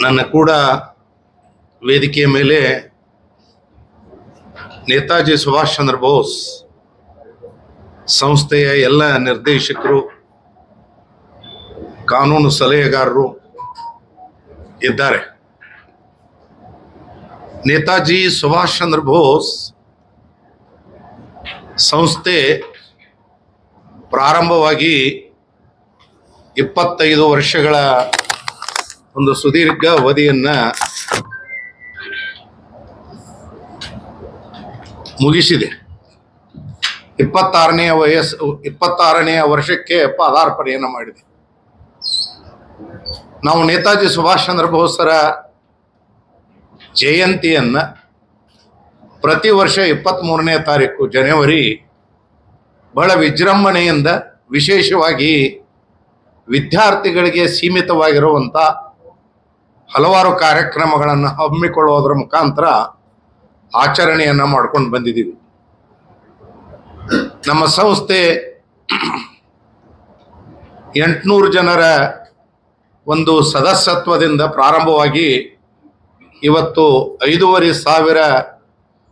ನನ್ನ ಕೂಡ ವೇದಿಕೆಯ ಮೇಲೆ ನೇತಾಜಿ ಸುಭಾಷ್ ಚಂದ್ರ ಬೋಸ್ ಸಂಸ್ಥೆಯ ಎಲ್ಲ ನಿರ್ದೇಶಕರು, ಕಾನೂನು ಸಲಹೆಗಾರರು ಇದ್ದಾರೆ. ನೇತಾಜಿ ಸುಭಾಷ್ ಚಂದ್ರ ಬೋಸ್ ಸಂಸ್ಥೆ ಪ್ರಾರಂಭವಾಗಿ 25 ವರ್ಷಗಳ ಒಂದು ಸುದೀರ್ಘ ಅವಧಿಯನ್ನು ಮುಗಿಸಿದೆ. 26ನೇ ವರ್ಷಕ್ಕೆ ಪಾದಾರ್ಪಣೆಯನ್ನು ಮಾಡಿದೆ. ನಾವು ನೇತಾಜಿ ಸುಭಾಷ್ ಚಂದ್ರ ಬೋಸರ ಜಯಂತಿಯನ್ನು ಪ್ರತಿ ವರ್ಷ 23ನೇ ತಾರೀಕು ಜನವರಿ ಬಹಳ ವಿಜೃಂಭಣೆಯಿಂದ, ವಿಶೇಷವಾಗಿ ವಿದ್ಯಾರ್ಥಿಗಳಿಗೆ ಸೀಮಿತವಾಗಿರುವಂಥ ಹಲವಾರು ಕಾರ್ಯಕ್ರಮಗಳನ್ನು ಹಮ್ಮಿಕೊಳ್ಳುವುದರ ಮುಖಾಂತರ ಆಚರಣೆಯನ್ನು ಮಾಡ್ಕೊಂಡು ಬಂದಿದ್ದೀವಿ. ನಮ್ಮ ಸಂಸ್ಥೆ 800 ಜನರ ಒಂದು ಸದಸ್ಯತ್ವದಿಂದ ಪ್ರಾರಂಭವಾಗಿ ಇವತ್ತು 5,500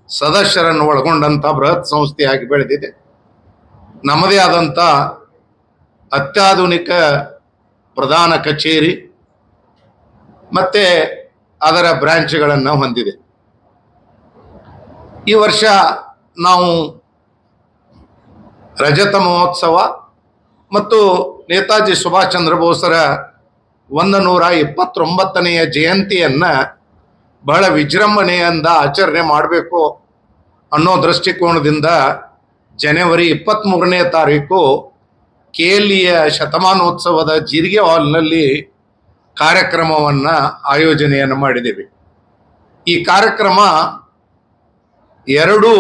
ಸದಸ್ಯರನ್ನು ಒಳಗೊಂಡಂಥ ಬೃಹತ್ ಸಂಸ್ಥೆಯಾಗಿ ಬೆಳೆದಿದೆ. ನಮ್ಮದೇ ಆದಂಥ ಅತ್ಯಾಧುನಿಕ ಪ್ರಧಾನ ಕಚೇರಿ ಮತ್ತು ಅದರ ಬ್ರಾಂಚ್ಗಳನ್ನು ಹೊಂದಿದೆ. ಈ ವರ್ಷ ನಾವು ರಜತ ಮಹೋತ್ಸವ ಮತ್ತು ನೇತಾಜಿ ಸುಭಾಷ್ ಚಂದ್ರ ಬೋಸರ 129ನೇ ಜಯಂತಿಯನ್ನು ಬಹಳ ವಿಜೃಂಭಣೆಯಿಂದ ಆಚರಣೆ ಮಾಡಬೇಕು ಅನ್ನೋ ದೃಷ್ಟಿಕೋನದಿಂದ ಜನವರಿ 23ನೇ ತಾರೀಕು KLEಯ ಶತಮಾನೋತ್ಸವದ ಜೀರಿಗೆ ಹಾಲ್ನಲ್ಲಿ ಕಾರ್ಯಕ್ರಮವನ್ನು ಆಯೋಜನೆಯನ್ನು ಮಾಡಿದ್ದೇವೆ. ಈ ಕಾರ್ಯಕ್ರಮ 2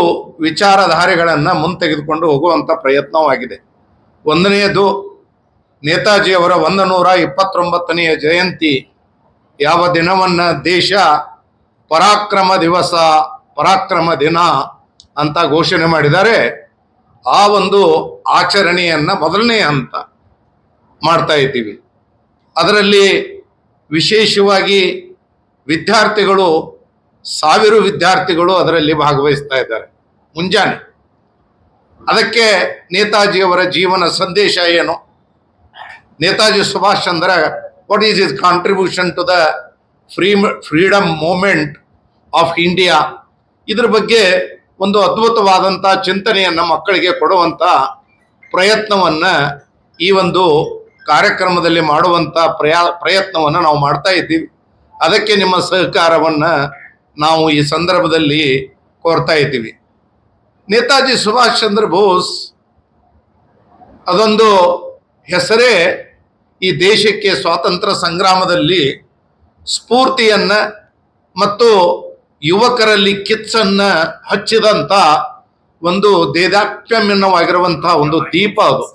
ವಿಚಾರಧಾರೆಗಳನ್ನು ಮುಂತೆಗೆದುಕೊಂಡು ಹೋಗುವಂಥ ಪ್ರಯತ್ನವಾಗಿದೆ. ಒಂದನೆಯದು, ನೇತಾಜಿಯವರ 129ನೇ ಜಯಂತಿ ಯಾವ ದಿನವನ್ನು ದೇಶ ಪರಾಕ್ರಮ ದಿವಸ, ಪರಾಕ್ರಮ ದಿನ ಅಂತ ಘೋಷಣೆ ಮಾಡಿದ್ದಾರೆ, ಆ ಒಂದು ಆಚರಣೆಯನ್ನು ಮೊದಲನೇ ಹಂತ ಮಾಡ್ತಾ ಇದ್ದೀವಿ. ಅದರಲ್ಲಿ ವಿಶೇಷವಾಗಿ ವಿದ್ಯಾರ್ಥಿಗಳು, 1000 ವಿದ್ಯಾರ್ಥಿಗಳು ಅದರಲ್ಲಿ ಭಾಗವಹಿಸ್ತಾ ಇದ್ದಾರೆ ಮುಂಜಾನೆ. ಅದಕ್ಕೆ ನೇತಾಜಿಯವರ ಜೀವನ ಸಂದೇಶ ಏನು, Netaji Subhash Chandra, what is his contribution to the freedom movement of India, ಇದ್ರ ಬಗ್ಗೆ ಒಂದು ಅದ್ಭುತವಾದಂಥ ಚಿಂತನೆಯನ್ನು ಮಕ್ಕಳಿಗೆ ಕೊಡುವಂಥ ಪ್ರಯತ್ನವನ್ನು ಈ ಒಂದು ಕಾರ್ಯಕ್ರಮದಲ್ಲಿ ಮಾಡುವಂಥ ಪ್ರಯತ್ನವನ್ನು ನಾವು ಮಾಡ್ತಾ ಇದ್ದೀವಿ. ಅದಕ್ಕೆ ನಿಮ್ಮ ಸಹಕಾರವನ್ನು ನಾವು ಈ ಸಂದರ್ಭದಲ್ಲಿ ಕೋರ್ತಾ ಇದ್ದೀವಿ. ನೇತಾಜಿ ಸುಭಾಷ್ ಚಂದ್ರ ಬೋಸ್ ಅದೊಂದು ಹೆಸರೇ ಈ ದೇಶಕ್ಕೆ ಸ್ವಾತಂತ್ರ್ಯ ಸಂಗ್ರಾಮದಲ್ಲಿ ಸ್ಫೂರ್ತಿಯನ್ನು ಮತ್ತು ಯುವಕರಲ್ಲಿ ಕಿಚ್ಚನ್ನು ಹಚ್ಚಿದಂಥ ಒಂದು ದೇದಾಪ್ಯಮ್ಯವಾಗಿರುವಂಥ ಒಂದು ದೀಪ ಅದು.